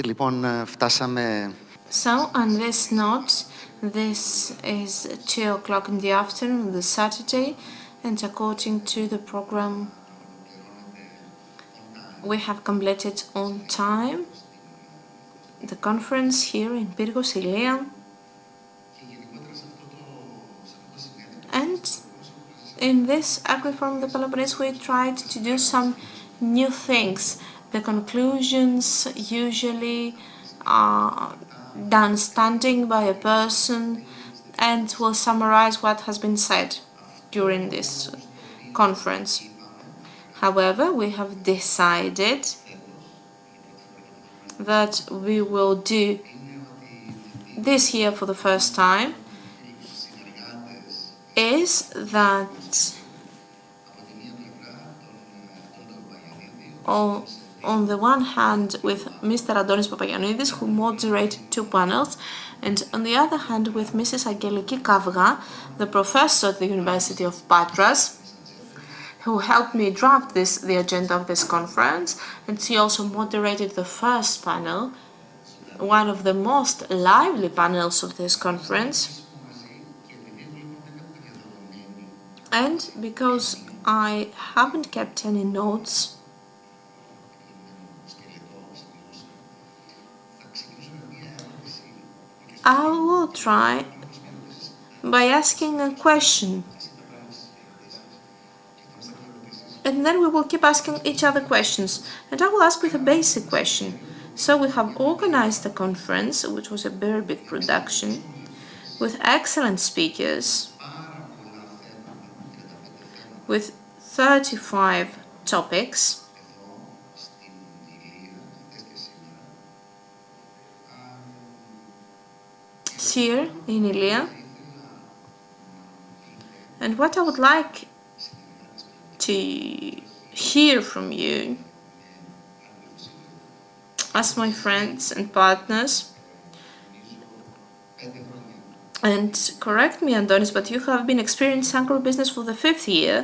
Έτσι λοιπόν φτάσαμε. So, on this note, this is 2 o'clock in the afternoon on the Saturday, and according to the program, we have completed on time the conference here in Pyrgos Ilia. And in this Agri-Forum, the Peloponnese, we tried to do some new things. The conclusions usually are done standing by a person and will summarize what has been said during this conference. However, we have decided that we will do this year for the first time, is that on the one hand with Mr. Antonis Papagiannidis, who moderated 2 panels, and on the other hand with Mrs. Angeliki Kauga, the professor at the University of Patras, who helped me draft the agenda of this conference, and she also moderated the first panel, one of the most lively panels of this conference. And because I haven't kept any notes, I will try by asking a question, and then we will keep asking each other questions, and I will ask with a basic question. So we have organized a conference, which was a very big production, with excellent speakers, with 35 topics. Here in Ilia, and what I would like to hear from you as my friends and partners, and correct me, Antonis, but you have been experiencing AgriBusiness for the 5th year.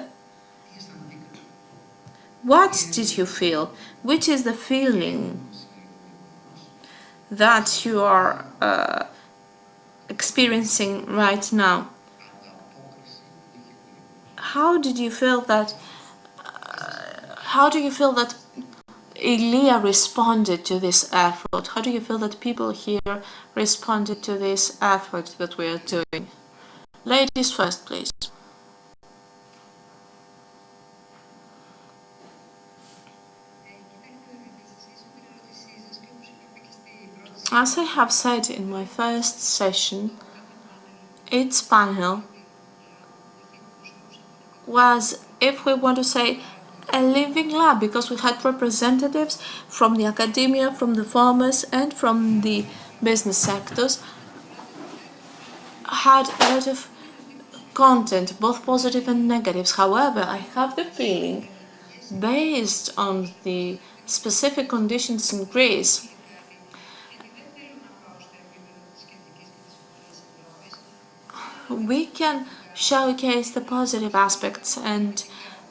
What did you feel? Which is the feeling that you are experiencing right now? How do you feel that Ilia responded to this effort? How do you feel that people here responded to this effort that we are doing? Ladies first, please. As I have said in my first session, its panel was, if we want to say, a living lab, because we had representatives from the academia, from the farmers, and from the business sectors, had a lot of content, both positive and negatives. However, I have the feeling, based on the specific conditions in Greece, we can showcase the positive aspects and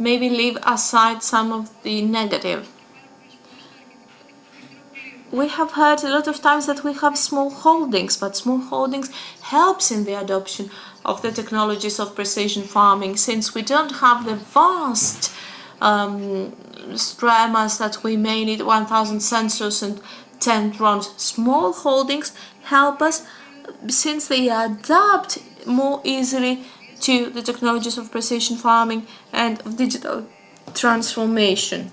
maybe leave aside some of the negative. We have heard a lot of times that we have small holdings, but small holdings helps in the adoption of the technologies of precision farming, since we don't have the vast stremas that we may need, 1,000 sensors and 10 drones. Small holdings help us, since they adapt more easily to the technologies of precision farming and of digital transformation.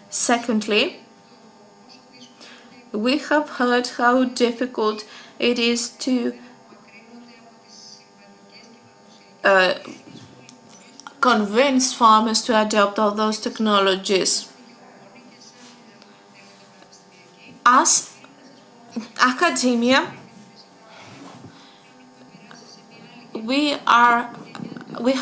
Secondly, we have heard how difficult it is to convince farmers to adopt all those technologies. As academia, we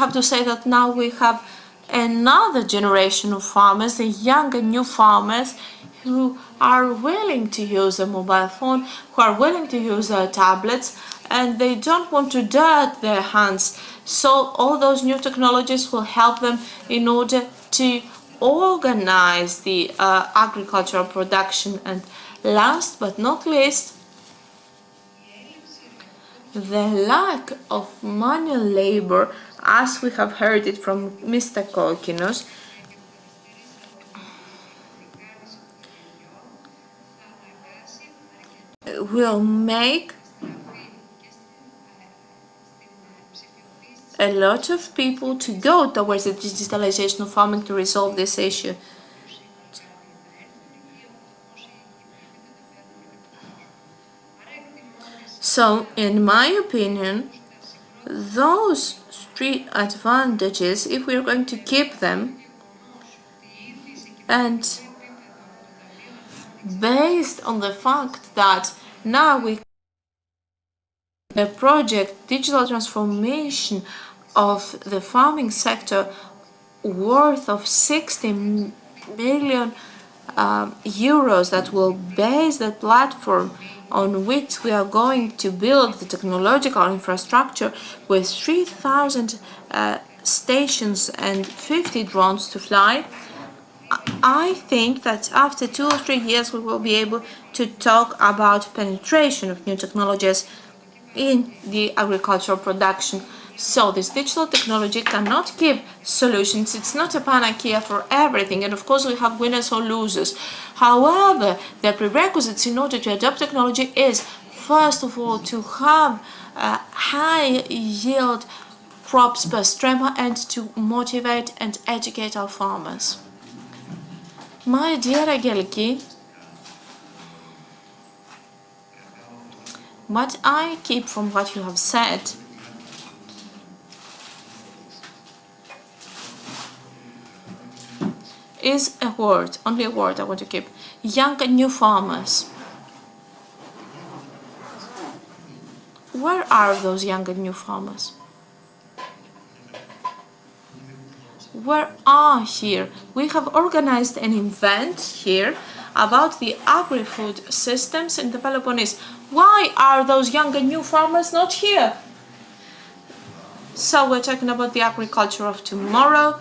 have to say that now we have another generation of farmers, the young and new farmers, who are willing to use a mobile phone, who are willing to use their tablets, and they don't want to dirt their hands. So all those new technologies will help them in order to organize the agricultural production, and last but not least, the lack of manual labor, as we have heard it from Mr. Kokinos, will make a lot of people to go towards the digitalization of farming to resolve this issue. So, in my opinion, those three advantages, if we're going to keep them, and based on the fact that now we the project digital transformation of the farming sector worth of 60 million euros that will base the platform on which we are going to build the technological infrastructure with 3,000 stations and 50 drones to fly. I think that after 2 or 3 years we will be able to talk about penetration of new technologies in the agricultural production. So this digital technology cannot give solutions. It's not a panacea for everything, and of course we have winners or losers. However, the prerequisites in order to adopt technology is, first of all, to have high yield crops per strema and to motivate and educate our farmers. My dear Angeliki, what I keep from what you have said is a word, only a word I want to keep: young and new farmers. Where are those young and new farmers? Where are here? We have organized an event here about the agri-food systems in the Peloponnese. Why are those young and new farmers not here? So we're talking about the agriculture of tomorrow,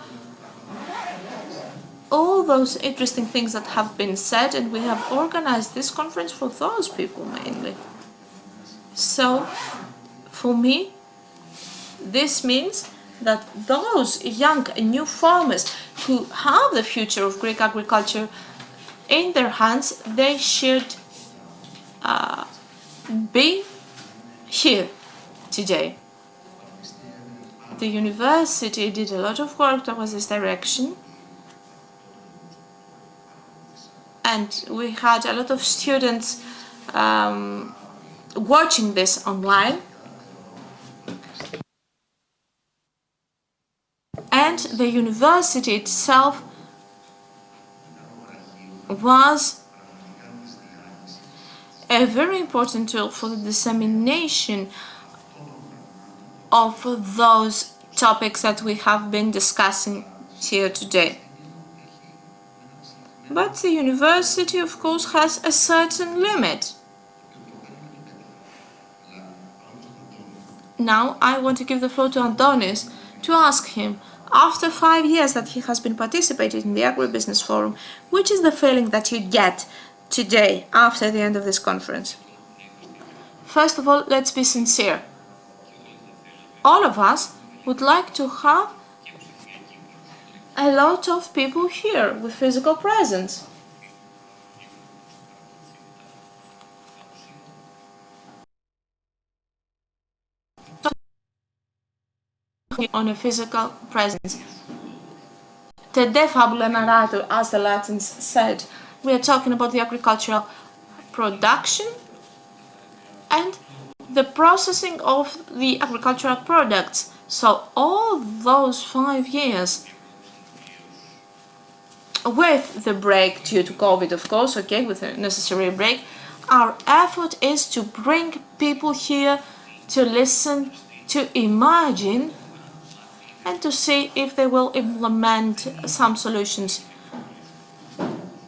all those interesting things that have been said, and we have organized this conference for those people mainly. So for me, this means that those young and new farmers who have the future of Greek agriculture in their hands, they should be here today. The university did a lot of work towards this direction, and we had a lot of students watching this online. And the university itself was a very important tool for the dissemination of those topics that we have been discussing here today. But the university, of course, has a certain limit. Now I want to give the floor to Antonis to ask him, after 5 years that he has been participating in the AgriBusiness Forum, which is the feeling that you get today after the end of this conference? First of all, let's be sincere. All of us would like to have a lot of people here with physical presence. On a physical presence. Tede fabula narrator, as the Latins said. We are talking about the agricultural production and the processing of the agricultural products. So all those 5 years, with the break due to COVID, of course, okay, with a necessary break, our effort is to bring people here to listen, to imagine, and to see if they will implement some solutions.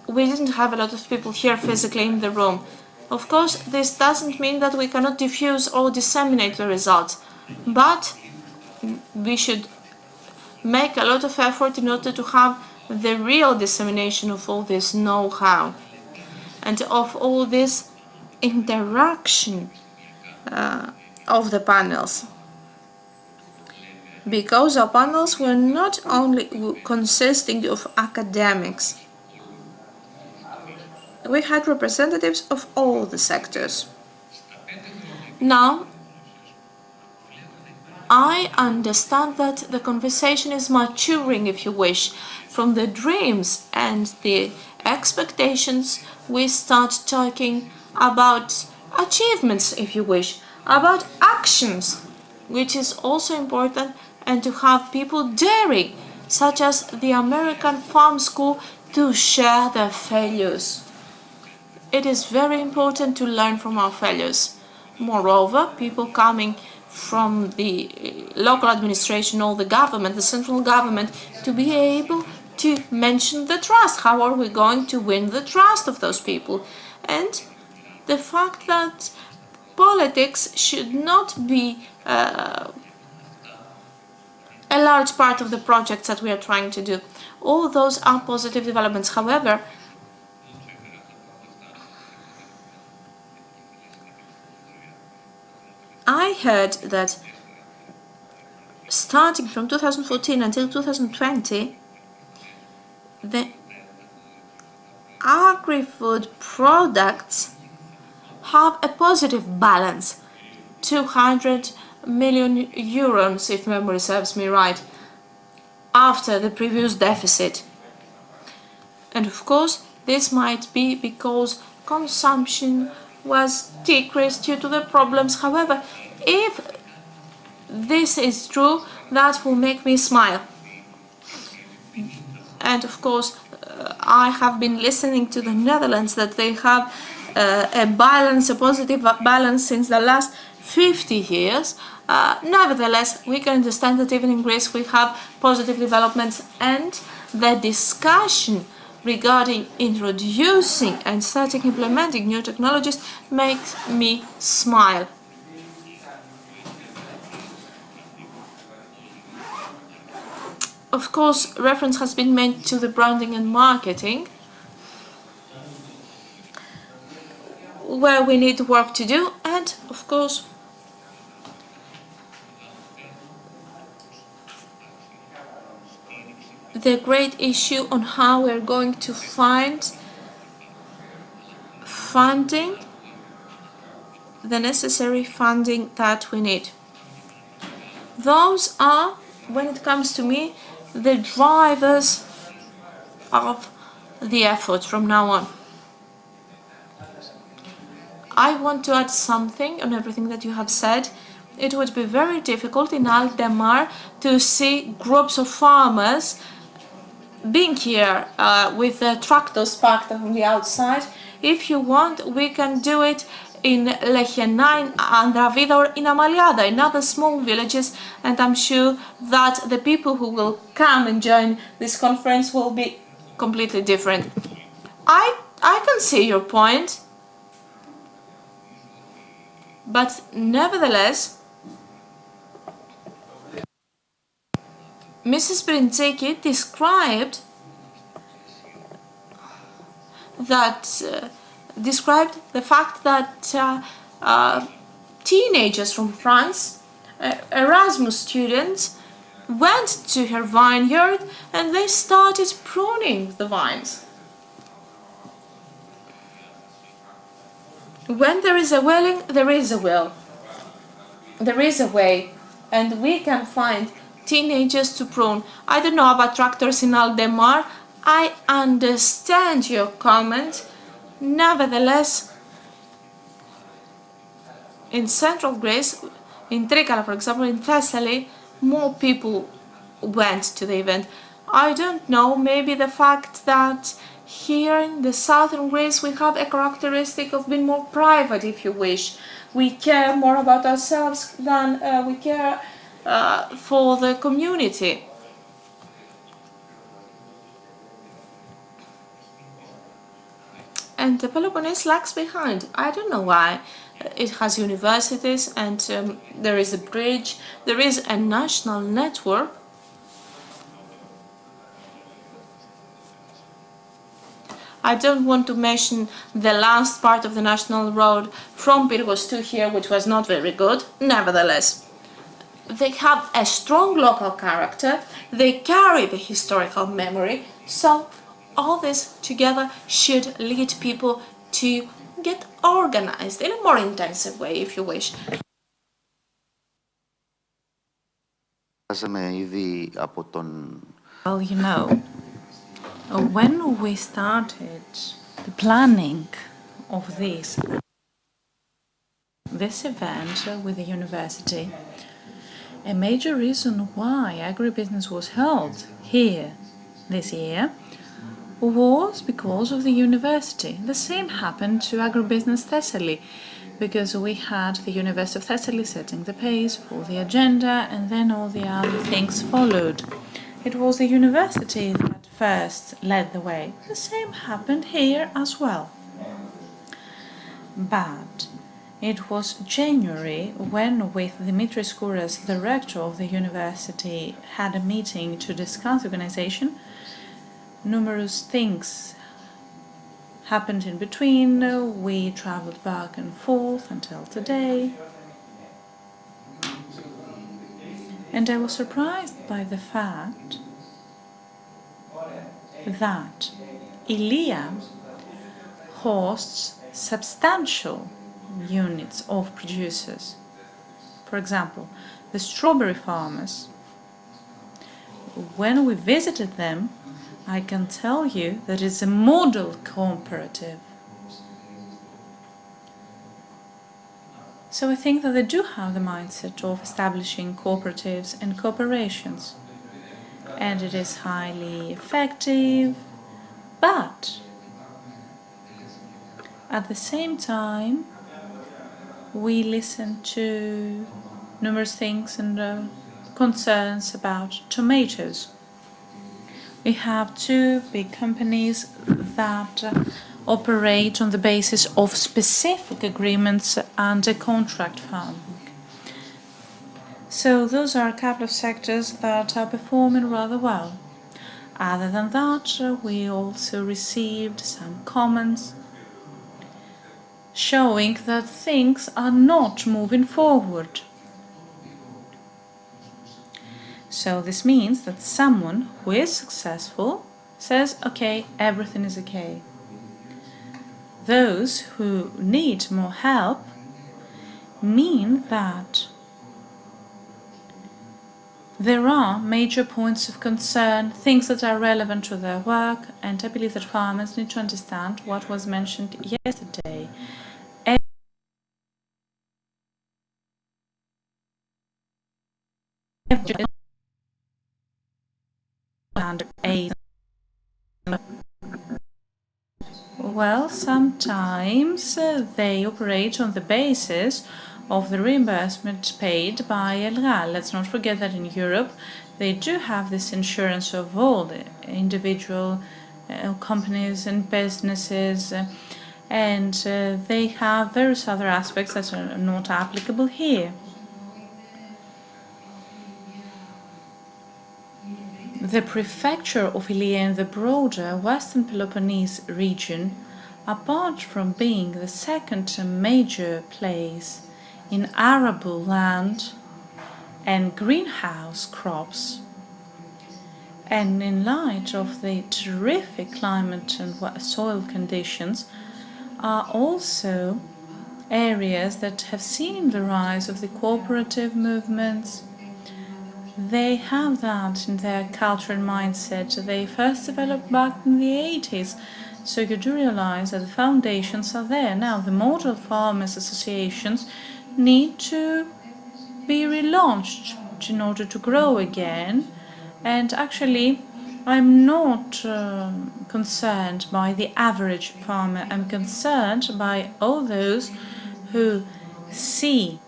We didn't have a lot of people here physically in the room. Of course, this doesn't mean that we cannot diffuse or disseminate the results, but we should make a lot of effort in order to have the real dissemination of all this know-how and of all this interaction of the panels. Because our panels were not only consisting of academics, we had representatives of all the sectors. Now, I understand that the conversation is maturing, if you wish. From the dreams and the expectations, we start talking about achievements, if you wish, about actions, which is also important, and to have people daring, such as the American Farm School, to share their failures. It is very important to learn from our failures. Moreover, people coming from the local administration or the government, the central government, to be able to mention the trust. How are we going to win the trust of those people? And the fact that politics should not be a large part of the projects that we are trying to do. All those are positive developments. However, I heard that starting from 2014 until 2020, the agri-food products have a positive balance, 200 million euros, if memory serves me right, after the previous deficit. And of course, this might be because consumption was decreased due to the problems. However, if this is true, that will make me smile. And of course, I have been listening to the Netherlands that they have a balance, a positive balance since the last 50 years. Nevertheless, we can understand that even in Greece we have positive developments, and the discussion regarding introducing and starting implementing new technologies makes me smile. Of course, reference has been made to the branding and marketing, where we need work to do, and of course the great issue on how we're going to find funding, the necessary funding that we need. Those are, when it comes to me, the drivers of the effort from now on. I want to add something on everything that you have said. It would be very difficult in Aldemar to see groups of farmers being here with the tractors parked on the outside. If you want, we can do it in Lechena, in Andravida, or in Amaliada, in other small villages, and I'm sure that the people who will come and join this conference will be completely different. I can see your point, but nevertheless, Mrs. Brintzeki described the fact that teenagers from France, Erasmus students, went to her vineyard and they started pruning the vines. When there is a willing, there is a will. There is a way, and we can find teenagers to prune. I don't know about tractors in Aldemar. I understand your comment. Nevertheless, in central Greece, in Trikala, for example, in Thessaly, more people went to the event. I don't know, maybe the fact that here in the southern Greece we have a characteristic of being more private, if you wish. We care more about ourselves than we care for the community. And the Peloponnese lags behind. I don't know why. It has universities, and there is a bridge, there is a national network. I don't want to mention the last part of the national road from Pyrgos to here, which was not very good. Nevertheless, they have a strong local character, they carry the historical memory, so all this together should lead people to get organized in a more intensive way, if you wish. Well, you know, when we started the planning of this event with the university, a major reason why agribusiness was held here this year was because of the university. The same happened to AgriBusiness Thessaly, because we had the University of Thessaly setting the pace for the agenda, and then all the other things followed. It was the university that first led the way. The same happened here as well. But it was January when, with Dimitris Kouras, the rector of the university, had a meeting to discuss organization. Numerous things happened in between. We traveled back and forth until today. And I was surprised by the fact that Ilia hosts substantial units of producers. For example, the strawberry farmers. When we visited them, I can tell you that it's a model cooperative. So I think that they do have the mindset of establishing cooperatives and cooperations, and it is highly effective, but at the same time we listen to numerous things and concerns about tomatoes. We have two big companies that operate on the basis of specific agreements and a contract farming. So those are a couple of sectors that are performing rather well. Other than that, we also received some comments showing that things are not moving forward. So this means that someone who is successful says, okay, everything is okay. Those who need more help mean that there are major points of concern, things that are relevant to their work, and I believe that farmers need to understand what was mentioned yesterday. Well, sometimes they operate on the basis of the reimbursement paid by Elgal. Let's not forget that in Europe they do have this insurance of all the individual companies and businesses, and they have various other aspects that are not applicable here. The prefecture of Ilia and the broader Western Peloponnese region, apart from being the second major place in arable land and greenhouse crops, and in light of the terrific climate and soil conditions, are also areas that have seen the rise of the cooperative movements. They have that in their culture and mindset. They first developed back in the 80s. So you do realize that the foundations are there. Now the model farmers associations need to be relaunched in order to grow again. And actually, I'm not concerned by the average farmer. I'm concerned by all those who see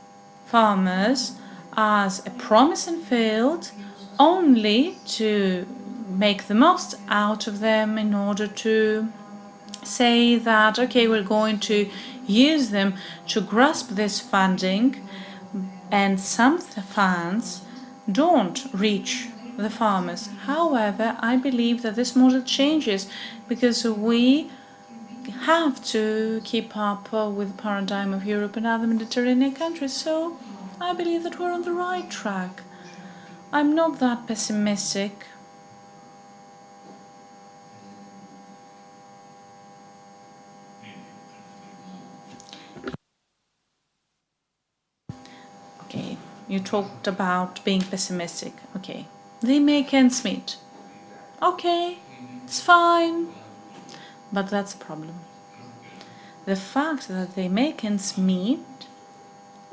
farmers as a promising field only to make the most out of them in order to say that, okay, we're going to use them to grasp this funding, and some funds don't reach the farmers. However, I believe that this model changes because we have to keep up with the paradigm of Europe and other Mediterranean countries, so I believe that we're on the right track. I'm not that pessimistic. Okay, you talked about being pessimistic. Okay, they make ends meet. Okay, it's fine, but that's a problem. The fact that they make ends meet,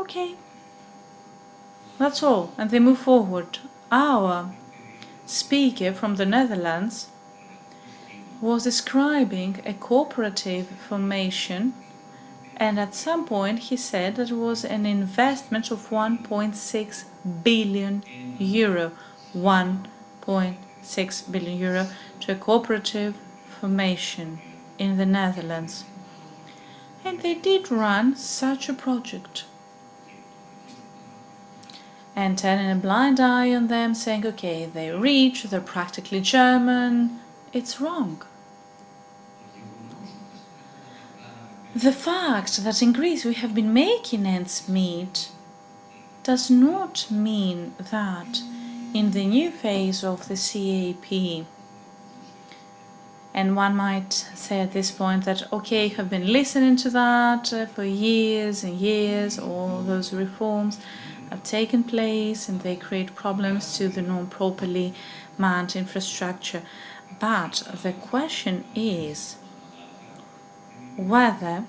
okay, that's all, and they move forward. Our speaker from the Netherlands was describing a cooperative formation, and at some point he said that it was an investment of 1.6 billion euro. 1.6 billion euro to a cooperative formation in the Netherlands. And they did run such a project. And turning a blind eye on them, saying, okay, they're rich, they're practically German, it's wrong. The fact that in Greece we have been making ends meet does not mean that in the new phase of the CAP, and one might say at this point that, okay, you have been listening to that for years and years, all those reforms have taken place and they create problems to the non-properly manned infrastructure. But the question is whether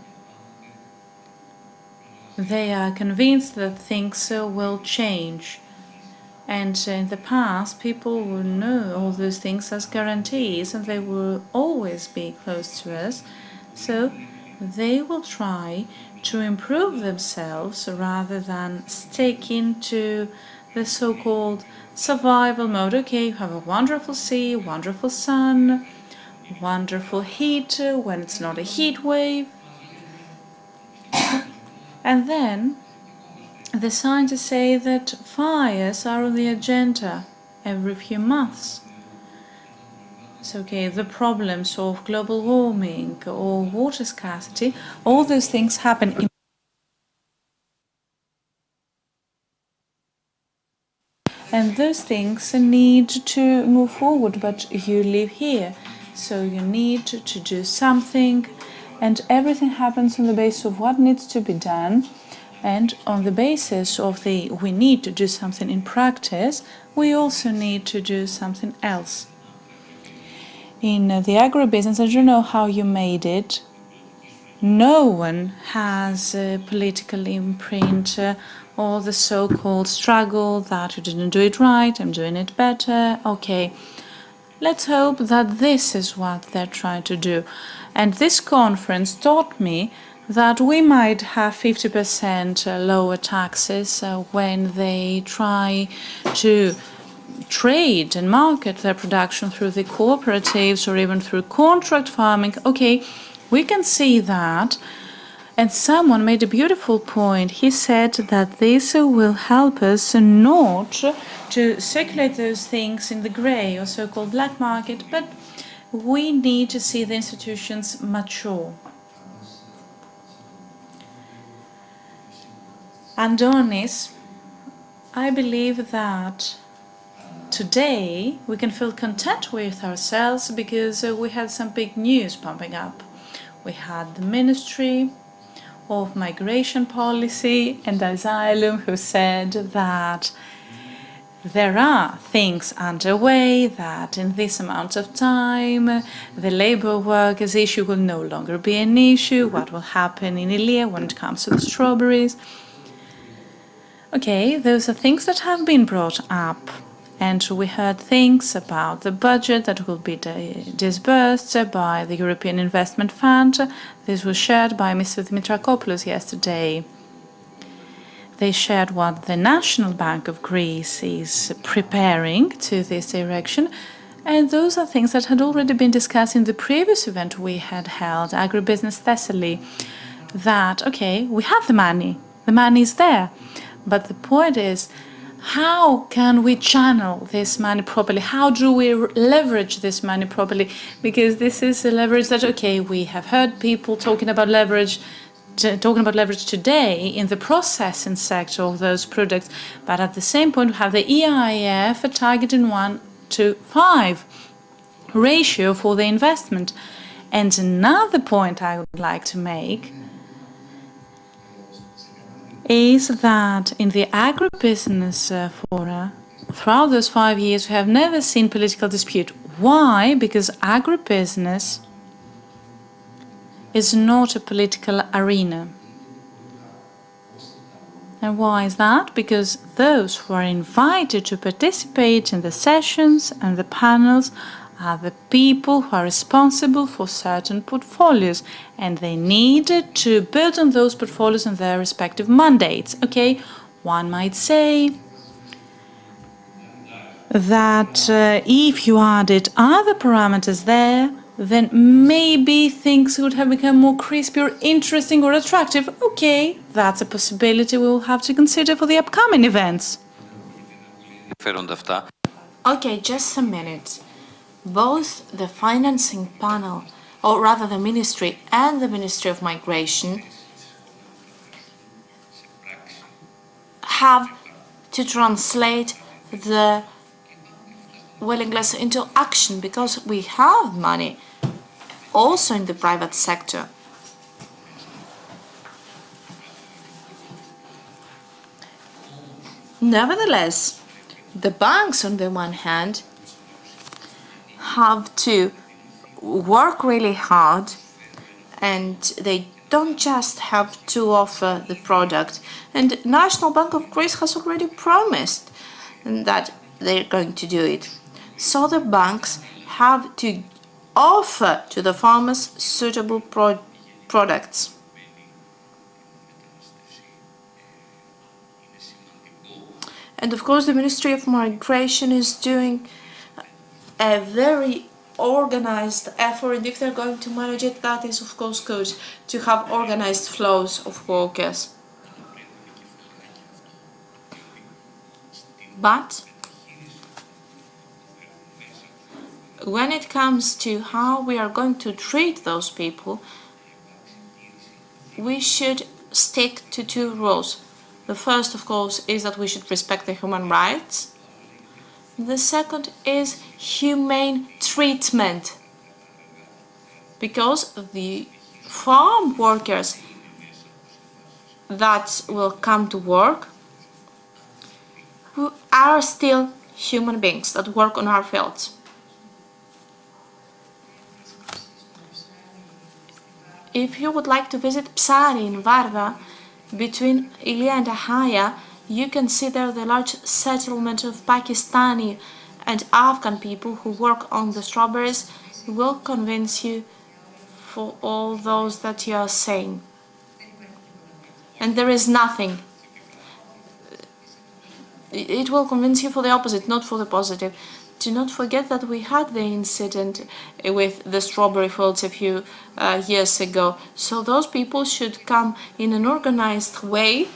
they are convinced that things will change. And in the past, people will know all those things as guarantees, and they will always be close to us. So they will try to improve themselves rather than sticking to the so-called survival mode. Okay, you have a wonderful sea, wonderful sun, wonderful heat when it's not a heat wave. And then the scientists say that fires are on the agenda every few months. So, okay, the problems of global warming or water scarcity, all those things happen and those things need to move forward, but you live here, so you need to do something, and everything happens on the basis of what needs to be done. And on the basis of we need to do something in practice, we also need to do something else. In the agribusiness, I don't know how you made it. No one has a political imprint or the so-called struggle that you didn't do it right, I'm doing it better. Okay, let's hope that this is what they're trying to do. And this conference taught me that we might have 50% lower taxes when they try to trade and market their production through the cooperatives or even through contract farming. Okay, we can see that. And someone made a beautiful point. He said that this will help us not to circulate those things in the grey or so-called black market, but we need to see the institutions mature. Antonis, I believe that today we can feel content with ourselves because we had some big news pumping up. We had the Ministry of Migration Policy and Asylum who said that there are things underway, that in this amount of time the labour workers issue will no longer be an issue, what will happen in Ilia when it comes to the strawberries. Okay, those are things that have been brought up, and we heard things about the budget that will be disbursed by the European Investment Fund. This was shared by Mr. Dimitrakopoulos yesterday. They shared what the National Bank of Greece is preparing to this direction, and those are things that had already been discussed in the previous event we had held, AgriBusiness Thessaly, that, okay, we have the money is there. But the point is how can we channel this money properly? How do we leverage this money properly? Because this is a leverage that, okay, we have heard people talking about leverage today in the processing sector of those products, but at the same point we have the EIF targeting 1:5 ratio for the investment. And another point I would like to make is that in the AgriBusiness Forum, throughout those 5 years, we have never seen political dispute. Why? Because agribusiness is not a political arena. And why is that? Because those who are invited to participate in the sessions and the panels are the people who are responsible for certain portfolios, and they needed to build on those portfolios and their respective mandates. Okay, one might say that if you added other parameters there, then maybe things would have become more crispy or interesting or attractive. Okay, that's a possibility we will have to consider for the upcoming events. Okay, just a minute. Both the financing panel, or rather the Ministry and the Ministry of Migration, have to translate the willingness into action, because we have money also in the private sector. Nevertheless, the banks, on the one hand, have to work really hard, and they don't just have to offer the product. And National Bank of Greece has already promised that they're going to do it. So the banks have to offer to the farmers suitable products. And of course, the Ministry of Migration is doing a very organized effort, and if they're going to manage it, that is of course good, to have organized flows of workers. But when it comes to how we are going to treat those people, we should stick to two rules. The first, of course, is that we should respect the human rights. The second is humane treatment, because the farm workers that will come to work who are still human beings that work on our fields. If you would like to visit Psari in Varda, between Ilia and Ahaya, you can see there the large settlement of Pakistani and Afghan people who work on the strawberries. Will convince you for all those that you are saying. And there is nothing. It will convince you for the opposite, not for the positive. Do not forget that we had the incident with the strawberry fields a few years ago. So those people should come in an organized way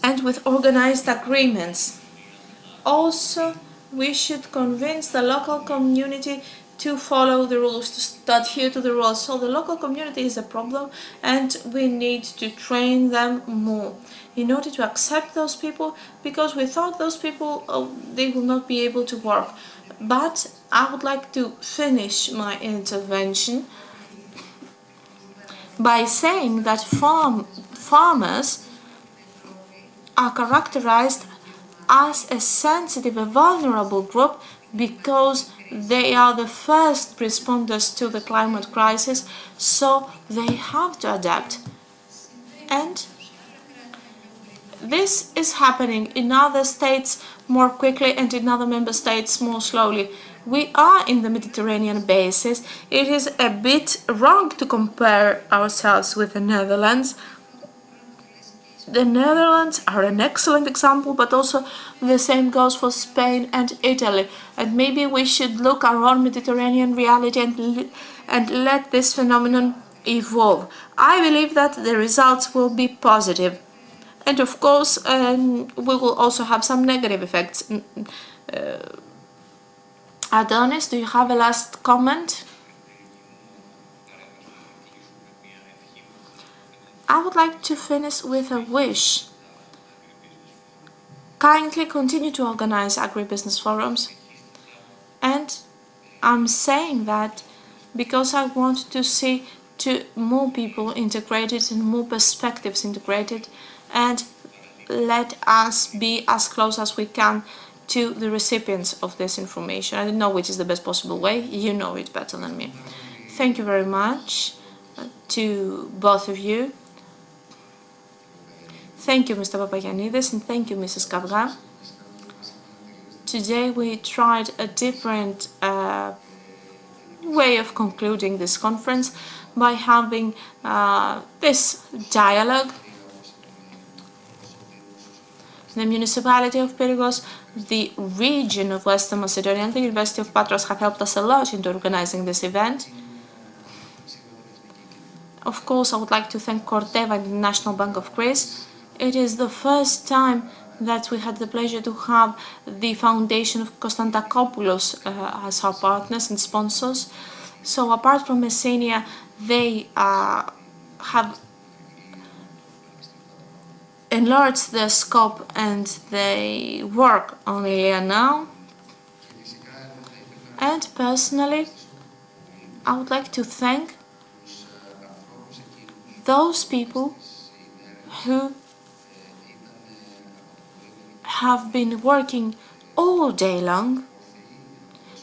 and with organized agreements. Also, we should convince the local community to follow the rules, to adhere to the rules. So the local community is a problem, and we need to train them more in order to accept those people, because without those people they will not be able to work. But I would like to finish my intervention by saying that farmers are characterized as a sensitive, a vulnerable group, because they are the first responders to the climate crisis, so they have to adapt. And this is happening in other states more quickly and in other member states more slowly. We are in the Mediterranean basin. It is a bit wrong to compare ourselves with the Netherlands. The Netherlands are an excellent example, but also the same goes for Spain and Italy. And maybe we should look our own Mediterranean reality and let this phenomenon evolve. I believe that the results will be positive. And of course, we will also have some negative effects. Adonis, do you have a last comment? I would like to finish with a wish. Kindly continue to organize agribusiness forums. And I'm saying that because I want to see more people integrated and more perspectives integrated, and let us be as close as we can to the recipients of this information. I don't know which is the best possible way. You know it better than me. Thank you very much to both of you. Thank you, Mr. Papagiannidis, and thank you, Mrs. Kauga. Today we tried a different way of concluding this conference by having this dialogue. The municipality of Pyrgos, the region of Western Macedonia, and the University of Patras have helped us a lot into organizing this event. Of course, I would like to thank Corteva and the National Bank of Greece. It is the first time that we had the pleasure to have the foundation of Konstantakopoulos as our partners and sponsors. So apart from Messenia, they have enlarged their scope and they work on Ilia now. And personally, I would like to thank those people who have been working all day long,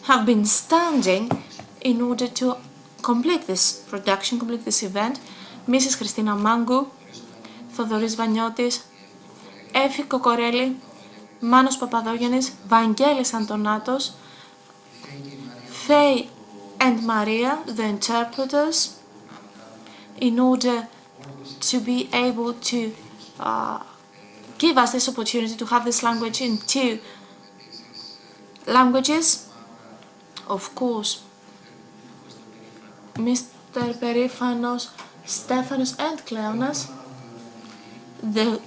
have been standing in order to complete this production, complete this event. Mrs. Christina Mangou, Θοδωρής Βανιώτης, Έφη Κοκορέλη, Μάνος Παπαδόγιαννης, Βαγγέλης Αντωνάτος, Faye and Maria, the interpreters, in order to be able to give us this opportunity to have this language in 2 languages. Of course, Mr. Perifanos, Stefanos and Kleonas, the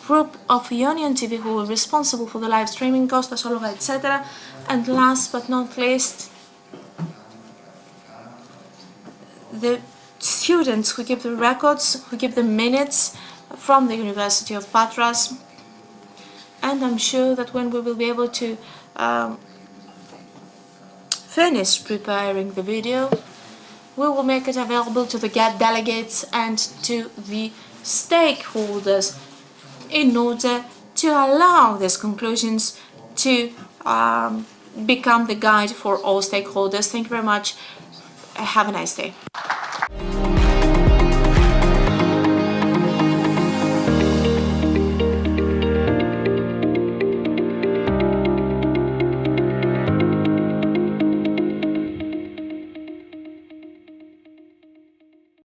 group of Ionian TV who were responsible for the live streaming, Kostas, Olga, etc. And last but not least, the students who keep the records, who keep the minutes from the University of Patras. And I'm sure that when we will be able to finish preparing the video, we will make it available to the delegates and to the stakeholders in order to allow these conclusions to become the guide for all stakeholders. Thank you very much. Have a nice day.